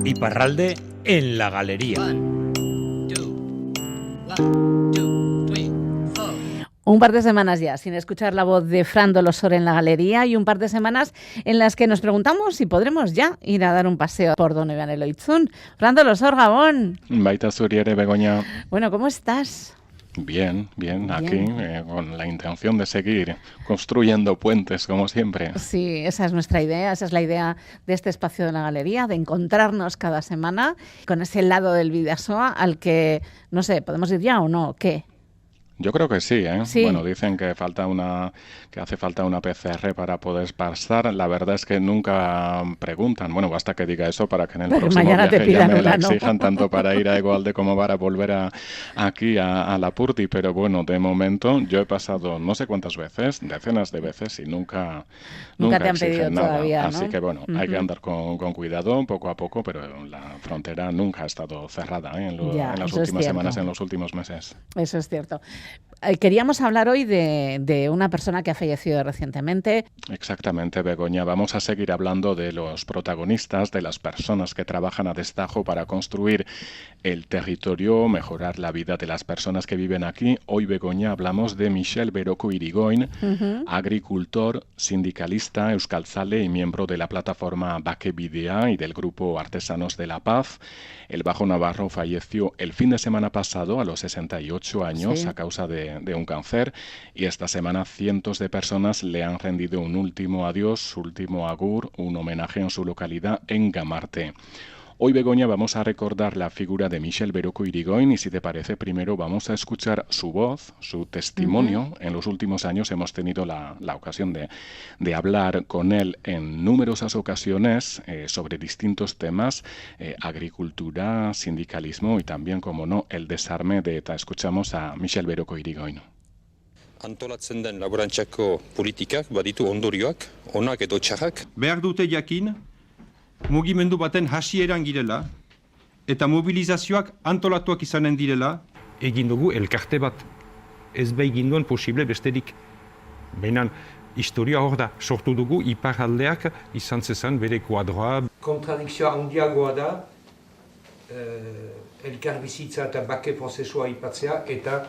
Iparralde en la galería. Un par de semanas ya sin escuchar la voz de Fran Dolosor en la galería y un par de semanas en las que nos preguntamos si podremos ya ir a dar un paseo por Donovan Eloitzun. Fran Dolosor, Gabón. Baita zuriere, Begoña. Bueno, ¿cómo estás? Bien, aquí con la intención de seguir construyendo puentes, como siempre. Sí, esa es nuestra idea, esa es la idea de este espacio de la galería, de encontrarnos cada semana con ese lado del Bidasoa al que, no sé, ¿podemos ir ya o no? ¿Qué? Yo creo que sí, ¿eh? Sí. Bueno, dicen que hace falta una PCR para poder pasar. La verdad es que nunca preguntan. Bueno, basta que diga eso para que en el próximo viaje ya me la exijan tanto para ir a Egualde como para volver aquí a Lapurdi. Pero bueno, de momento yo he pasado no sé cuántas veces, decenas de veces, y nunca te han pedido nada. Todavía, ¿no? Así que bueno, hay que andar con cuidado poco a poco, pero la frontera nunca ha estado cerrada, ¿eh? En las últimas semanas, en los últimos meses. Eso es cierto. Queríamos hablar hoy de una persona que ha fallecido recientemente. Exactamente, Begoña. Vamos a seguir hablando de los protagonistas, de las personas que trabajan a destajo para construir el territorio, mejorar la vida de las personas que viven aquí. Hoy, Begoña, hablamos de Michel Beroko Irigoyen, agricultor, sindicalista, euskaltzale y miembro de la plataforma Bake Bidea y del grupo Artesanos de la Paz. El Bajo Navarro falleció el fin de semana pasado a los 68 años a causa de un cáncer, y esta semana cientos de personas le han rendido un último adiós, su último agur, un homenaje en su localidad en Gamarte. Hoy, Begoña, vamos a recordar la figura de Michel Beroko Irigoyen y, si te parece, primero vamos a escuchar su voz, su testimonio. En los últimos años hemos tenido la ocasión de hablar con él en numerosas ocasiones sobre distintos temas, agricultura, sindicalismo y también, como no, el desarme de ETA. Escuchamos a Michel Beroko Irigoyen. Antolatzen den laborantzako politikak baditu ondorioak, onak edo txarrak. Behar dute jakin, mugimendu baten hasieran girela, eta mobilizazioak antolatuak izanen direla. Egin dugu elkarte bat, ez begin duen posible besterik. Baina historia hor da, sortu dugu iparaldeak izan zezan bere kuadroa. Kontradikzioa handiagoa da, elkarbizitza eta bake prozesua aipatzea eta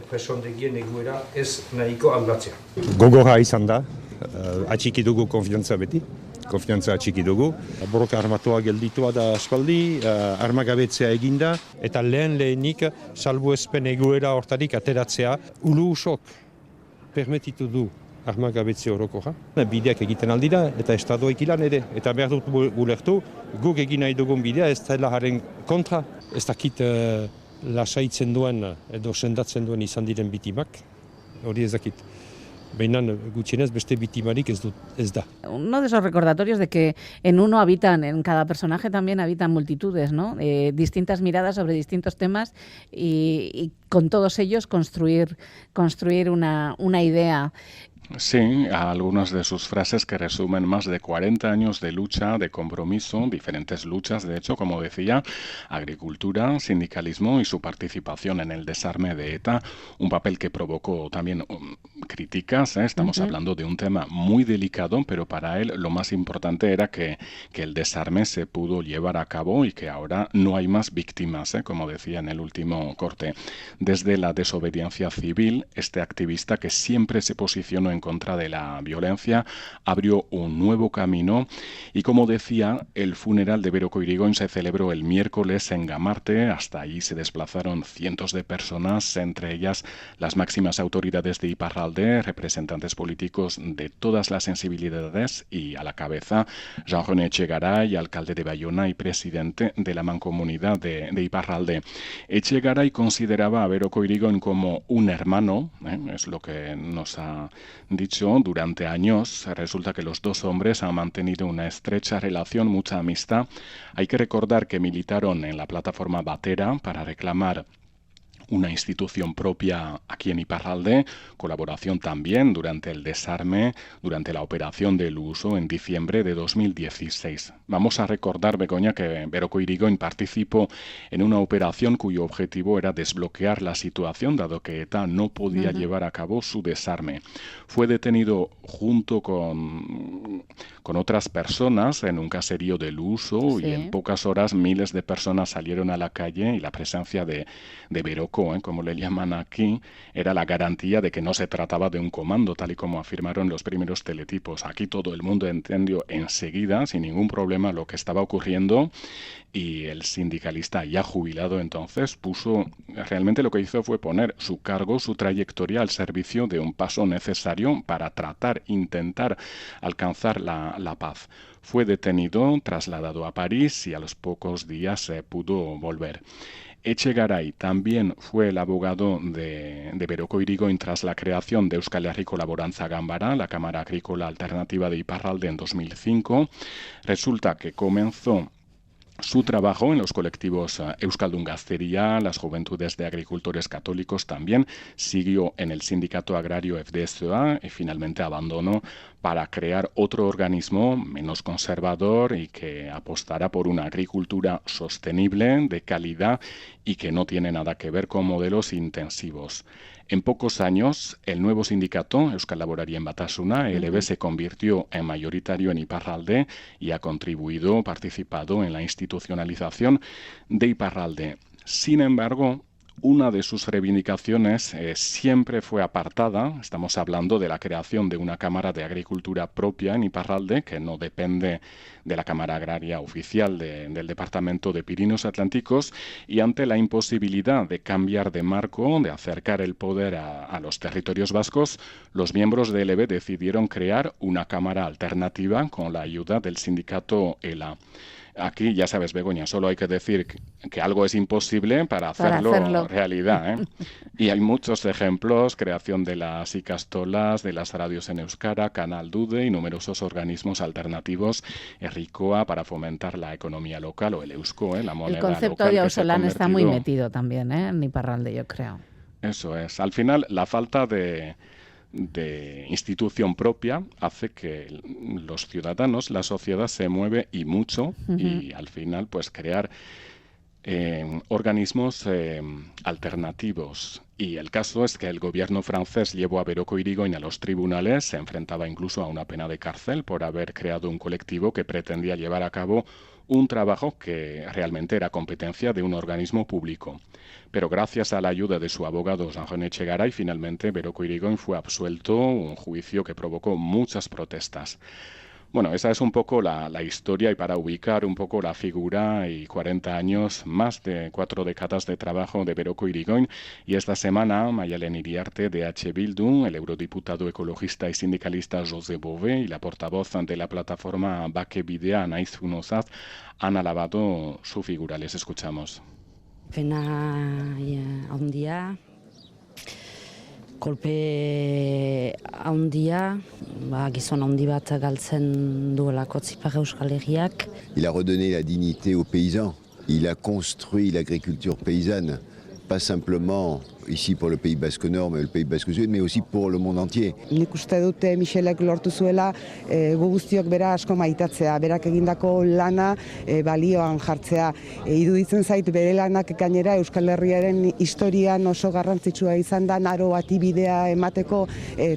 presondegien egoera ez nahiko aldatzea. Gogorra izan da, atxiki dugu konfiantza beti. Konfiantza atxiki dugu. Borroka armatua gelditua da aspaldi, armagabetzea eginda, eta lehenik salbuespen egoera hortarik ateratzea. Ulu usok permititu du armagabetze orokorra. Bideak egiten aldira eta estadoek ilan ere. Eta behar dut gulertu, guk egin nahi dugun bidea ez dela haren kontra. Ez dakit lasaitzen duen edo sendatzen duen izan diren bitimak, hori ez dakit. Beinan gutxienez beste bitimarik ez da. Uno de esos recordatorios de que en cada personaje también habitan multitudes, ¿no? Distintas miradas sobre distintos temas y con todos ellos construir una idea. Sí, a algunas de sus frases que resumen más de 40 años de lucha, de compromiso, diferentes luchas, de hecho, como decía, agricultura, sindicalismo y su participación en el desarme de ETA, un papel que provocó también críticas. Estamos hablando de un tema muy delicado, pero para él lo más importante era que el desarme se pudo llevar a cabo y que ahora no hay más víctimas, como decía en el último corte. Desde la desobediencia civil, este activista que siempre se posicionó en contra de la violencia abrió un nuevo camino y, como decía, el funeral de Beroko Irigoyen se celebró el miércoles en Gamarte. Hasta allí se desplazaron cientos de personas, entre ellas las máximas autoridades de Iparralde, representantes políticos de todas las sensibilidades y, a la cabeza, Jean-René Echegaray, alcalde de Bayona y presidente de la mancomunidad de Iparralde. Echegaray consideraba a Beroko Irigoyen como un hermano, es lo que nos ha dicho durante años. Resulta que los dos hombres han mantenido una estrecha relación, mucha amistad. Hay que recordar que militaron en la plataforma Batera para reclamar una institución propia aquí en Iparralde, colaboración también durante el desarme, durante la operación del uso en diciembre de 2016. Vamos a recordar, Begoña, que Beroko Irigoyen participó en una operación cuyo objetivo era desbloquear la situación, dado que ETA no podía llevar a cabo su desarme. Fue detenido junto con otras personas en un caserío del uso y en pocas horas miles de personas salieron a la calle y la presencia de Beroko, como le llaman aquí, era la garantía de que no se trataba de un comando, tal y como afirmaron los primeros teletipos. Aquí todo el mundo entendió enseguida, sin ningún problema, lo que estaba ocurriendo, y el sindicalista ya jubilado entonces realmente lo que hizo fue poner su cargo, su trayectoria al servicio de un paso necesario para intentar alcanzar la paz. Fue detenido, trasladado a París y a los pocos días pudo volver. Echegaray también fue el abogado de Beroko Irigoyen tras la creación de Euskal Herriko Laborantza Ganbara, la Cámara Agrícola Alternativa de Iparralde, en 2005. Resulta que comenzó su trabajo en los colectivos Euskaldun Gazteria, las Juventudes de Agricultores Católicos también, siguió en el sindicato agrario FDSA y finalmente abandonó para crear otro organismo menos conservador y que apostara por una agricultura sostenible, de calidad y que no tiene nada que ver con modelos intensivos. En pocos años, el nuevo sindicato, Euskal Laborarien Batasuna, ELB, se convirtió en mayoritario en Iparralde y ha participado en la institucionalización de Iparralde. Sin embargo, una de sus reivindicaciones siempre fue apartada. Estamos hablando de la creación de una Cámara de Agricultura propia en Iparralde, que no depende de la Cámara Agraria oficial del Departamento de Pirineos Atlánticos, y ante la imposibilidad de cambiar de marco, de acercar el poder a los territorios vascos, los miembros de ELB decidieron crear una Cámara alternativa con la ayuda del sindicato ELA. Aquí, ya sabes, Begoña, solo hay que decir que algo es imposible para hacerlo realidad, ¿eh? Y hay muchos ejemplos: creación de las ikastolas, de las radios en euskara, Canal Dude y numerosos organismos alternativos, Herrikoa, para fomentar la economía local, o el eusko, la moneda local. El concepto de auzolan está muy metido también, en Iparralde, yo creo. Eso es. Al final, la falta de institución propia hace que los ciudadanos, la sociedad se mueve y mucho, y al final pues crear organismos alternativos. Y el caso es que el gobierno francés llevó a Beroko Irigoyen a los tribunales, se enfrentaba incluso a una pena de cárcel por haber creado un colectivo que pretendía llevar a cabo un trabajo que realmente era competencia de un organismo público. Pero gracias a la ayuda de su abogado Jean-René Echegaray, finalmente Beroko Irigoyen fue absuelto, un juicio que provocó muchas protestas. Bueno, esa es un poco la historia, y para ubicar un poco la figura y 40 años, más de 4 décadas de trabajo de Beroko Irigoyen. Y esta semana, Mayalen Iriarte de H. Bildu, el eurodiputado ecologista y sindicalista José Bové y la portavoz de la plataforma Bake Bidea, Anaïs Funozaz, han alabado su figura. Les escuchamos. Pena handia, kolpe handia, gizon handi bat galtzen duelako Ipar Euskal Herriak. Il a redonné la dignité aux paysans. Il a construit l'agriculture paysanne, pas simplement ici pour le Pays Basque Nord, mais le Pays Basque Sud, mais aussi pour le monde entier. Nik uste dute Michelek lortu zuela gu guztiok bera asko maitatzea, berak egindako lana balioan jartzea. Iruditzen zait bere lanak gainera Euskal Herriaren historian oso garrantzitsua izan da, aro bati bidea emateko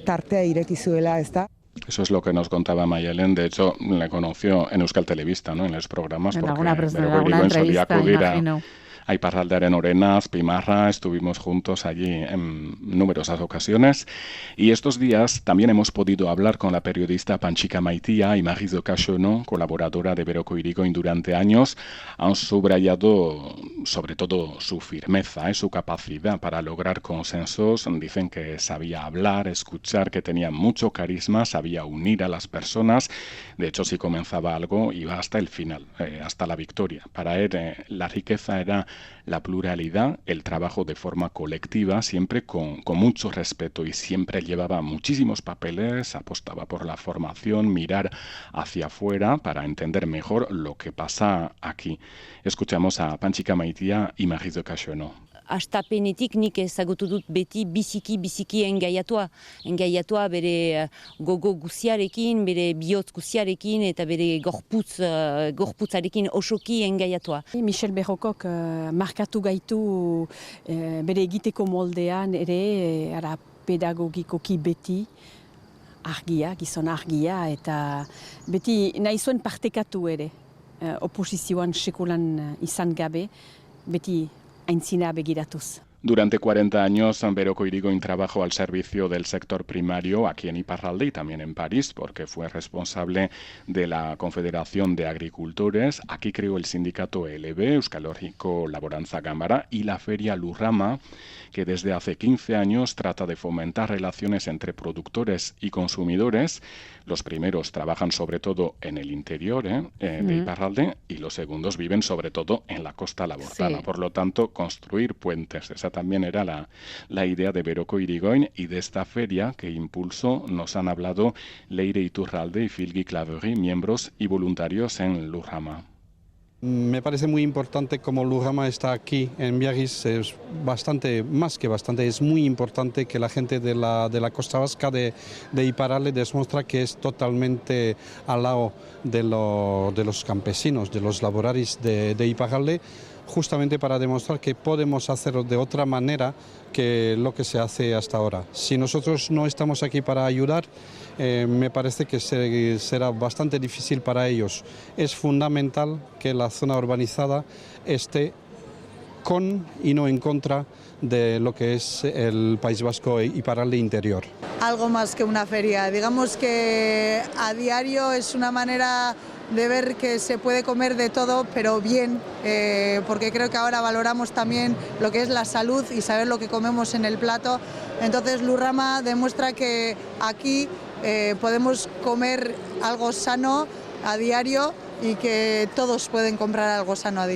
tartea ireki zuela, ezta? Eso es lo que nos contaba Mayelen. De hecho, le conoció en Euskal Telebista, ¿no? En los programas, en porque alguna entrevista, acudir imagino. a Iparraldearen Orenaz, Pimarra, estuvimos juntos allí en numerosas ocasiones. Y estos días también hemos podido hablar con la periodista Panchika Maitia y Marizo Cachono, colaboradora de Beroko Irigoyen durante años. Han subrayado sobre todo su firmeza, su capacidad para lograr consensos. Dicen que sabía hablar, escuchar, que tenía mucho carisma, sabía unir a las personas. De hecho, si comenzaba algo, iba hasta el final, hasta la victoria. Para él, la riqueza era la pluralidad, el trabajo de forma colectiva, siempre con mucho respeto, y siempre llevaba muchísimos papeles, apostaba por la formación, mirar hacia afuera para entender mejor lo que pasa aquí. Escuchamos a Panchika Maitia y Marizo Cachono. astapenetik nik ezagutu dut beti biziki engaiatua bere gogo guziarekin, bere bihotz guziarekin eta bere gorputzarekin osoki engaiatua. Michel Berrokok markatu gaitu bere egiteko moldean ere pedagogikoki beti gizon argia eta beti nahi zuen partekatu ere. Oposizioan sekulan izan gabe, beti aintzina begiratuz. Durante 40 años, Beroko Irigoyen trabajó al servicio del sector primario aquí en Iparralde y también en París, porque fue responsable de la Confederación de Agricultores. Aquí creó el sindicato ELB, Euskal Herriko Laborantza Ganbara, y la feria Lurrama, que desde hace 15 años trata de fomentar relaciones entre productores y consumidores. Los primeros trabajan sobre todo en el interior de Iparralde y los segundos viven sobre todo en la costa labortana. Sí. Por lo tanto, construir puentes. Esa también era la idea de Beroko Irigoyen, y de esta feria que impulsó nos han hablado Leire Iturralde y Filgi Claverie, miembros y voluntarios en Lurrama. Me parece muy importante como Lurrama está aquí en Biarritz, es es muy importante que la gente de la costa vasca de Iparralde demuestra que es totalmente al lado de los campesinos, de los laboraris de Iparralde, justamente para demostrar que podemos hacerlo de otra manera que lo que se hace hasta ahora. Si nosotros no estamos aquí para ayudar, me parece que será bastante difícil para ellos. Es fundamental que la zona urbanizada esté con y no en contra de lo que es el País Vasco y Iparralde interior. Algo más que una feria, digamos que a diario es una manera de ver que se puede comer de todo, pero bien, porque creo que ahora valoramos también lo que es la salud y saber lo que comemos en el plato. Entonces Lurrama demuestra que aquí podemos comer algo sano a diario y que todos pueden comprar algo sano a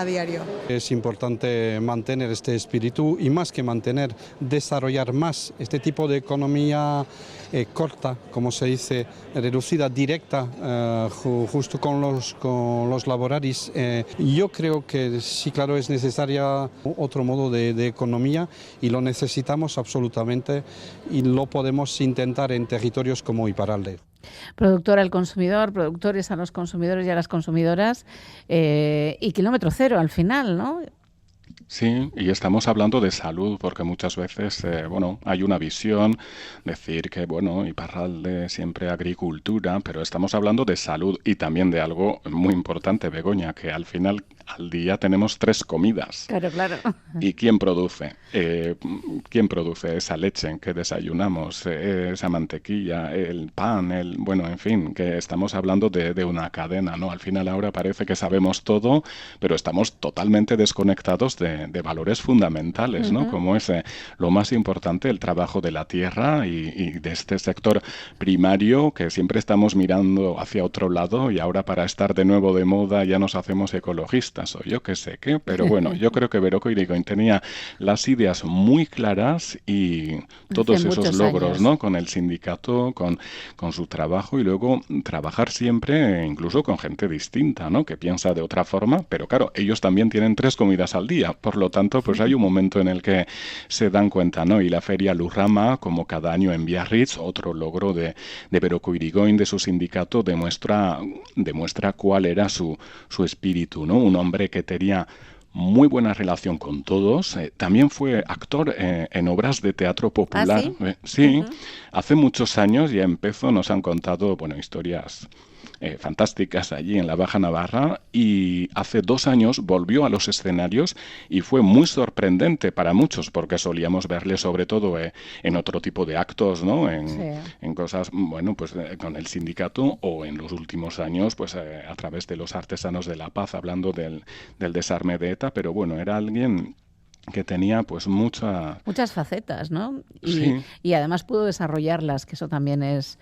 diario. Es importante mantener este espíritu y, más que mantener, desarrollar más este tipo de economía corta, como se dice, reducida, directa, justo con los laboraris. Yo creo que sí, claro, es necesaria otro modo de economía y lo necesitamos absolutamente, y lo podemos intentar en territorios como Iparralde. Productor al consumidor, productores a los consumidores y a las consumidoras, y kilómetro cero al final, ¿no? Sí, y estamos hablando de salud, porque muchas veces, hay una visión, decir que, Iparralde siempre agricultura, pero estamos hablando de salud y también de algo muy importante, Begoña, que al final al día tenemos 3 comidas. Claro. ¿Y quién produce? ¿Quién produce esa leche que desayunamos, esa mantequilla, el pan, en fin, que estamos hablando de una cadena, ¿no? Al final ahora parece que sabemos todo, pero estamos totalmente desconectados de valores fundamentales, ¿no? Como es lo más importante, el trabajo de la tierra y de este sector primario, que siempre estamos mirando hacia otro lado, y ahora para estar de nuevo de moda ya nos hacemos ecologistas o yo qué sé qué, pero bueno, yo creo que Beroko Irigoyen tenía las ideas muy claras y todos esos logros, años, ¿no? Con el sindicato, con su trabajo, y luego trabajar siempre incluso con gente distinta, ¿no? Que piensa de otra forma, pero claro, ellos también tienen 3 comidas al día, por lo tanto, pues hay un momento en el que se dan cuenta, ¿no? Y la feria Lurrama, como cada año en Biarritz, otro logro de Beroko Irigoyen, de su sindicato, demuestra cuál era su espíritu, ¿no? Un hombre que tenía muy buena relación con todos. También fue actor en obras de teatro popular. ¿Ah, sí? Sí, hace muchos años ya empezó, nos han contado, historias fantásticas allí en la Baja Navarra, y hace 2 años volvió a los escenarios y fue muy sorprendente para muchos, porque solíamos verle sobre todo en otro tipo de actos, ¿no? En cosas, con el sindicato, o en los últimos años, a través de los artesanos de la paz, hablando del desarme de ETA, pero era alguien que tenía muchas facetas, ¿no? Sí. Y además pudo desarrollarlas, que eso también es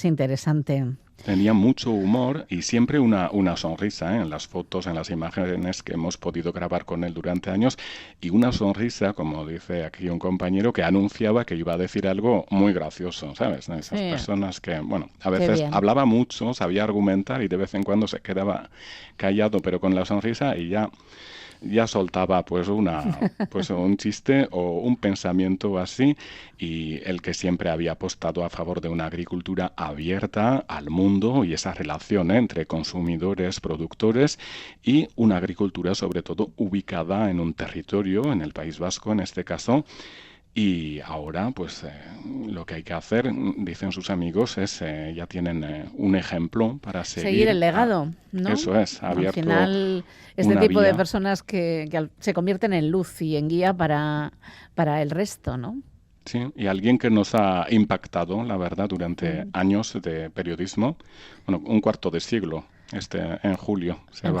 interesante. Tenía mucho humor y siempre una sonrisa, en las fotos, en las imágenes que hemos podido grabar con él durante años, y una sonrisa, como dice aquí un compañero, que anunciaba que iba a decir algo muy gracioso, ¿sabes? Esas personas que, a veces hablaba mucho, sabía argumentar y de vez en cuando se quedaba callado, pero con la sonrisa, y ya ya soltaba pues un chiste o un pensamiento así, y el que siempre había apostado a favor de una agricultura abierta al mundo y esa relación entre consumidores, productores, y una agricultura sobre todo ubicada en un territorio, en el País Vasco en este caso. Y ahora, pues lo que hay que hacer, dicen sus amigos, es ya tienen un ejemplo para seguir el legado, ¿no? Eso es, abierto. Al final, este tipo de personas que se convierten en luz y en guía para el resto, ¿no? Sí, y alguien que nos ha impactado, la verdad, durante años de periodismo, bueno, un cuarto de siglo, en julio.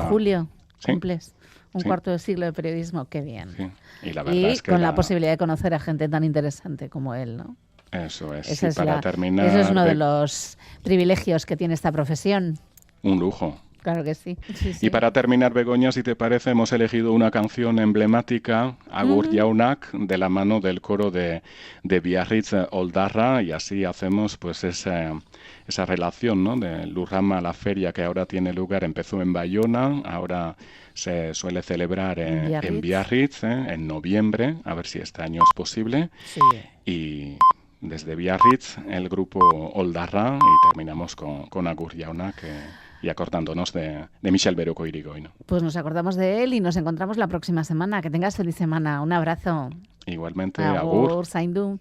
Julio, ¿sí? Cumples un cuarto de siglo de periodismo, qué bien. Sí. Y la verdad es que con la posibilidad de conocer a gente tan interesante como él, ¿no? Eso es. Esa es terminar, eso es uno de los privilegios que tiene esta profesión. Un lujo. Claro que sí. Y para terminar, Begoña, si te parece, hemos elegido una canción emblemática, Agur Jaunak, de la mano del coro de Biarritz Oldarra, y así hacemos pues esa relación, ¿no? De Lurrama, la feria que ahora tiene lugar, empezó en Bayona, ahora se suele celebrar en Biarritz, en noviembre, a ver si este año es posible. Sí. Y desde Biarritz, el grupo Oldarra, y terminamos con Agur Jaunak, y acordándonos de Michel Beruko Irigoyen. Pues nos acordamos de él y nos encontramos la próxima semana. Que tengas feliz semana. Un abrazo. Igualmente, Agur, Zaindu.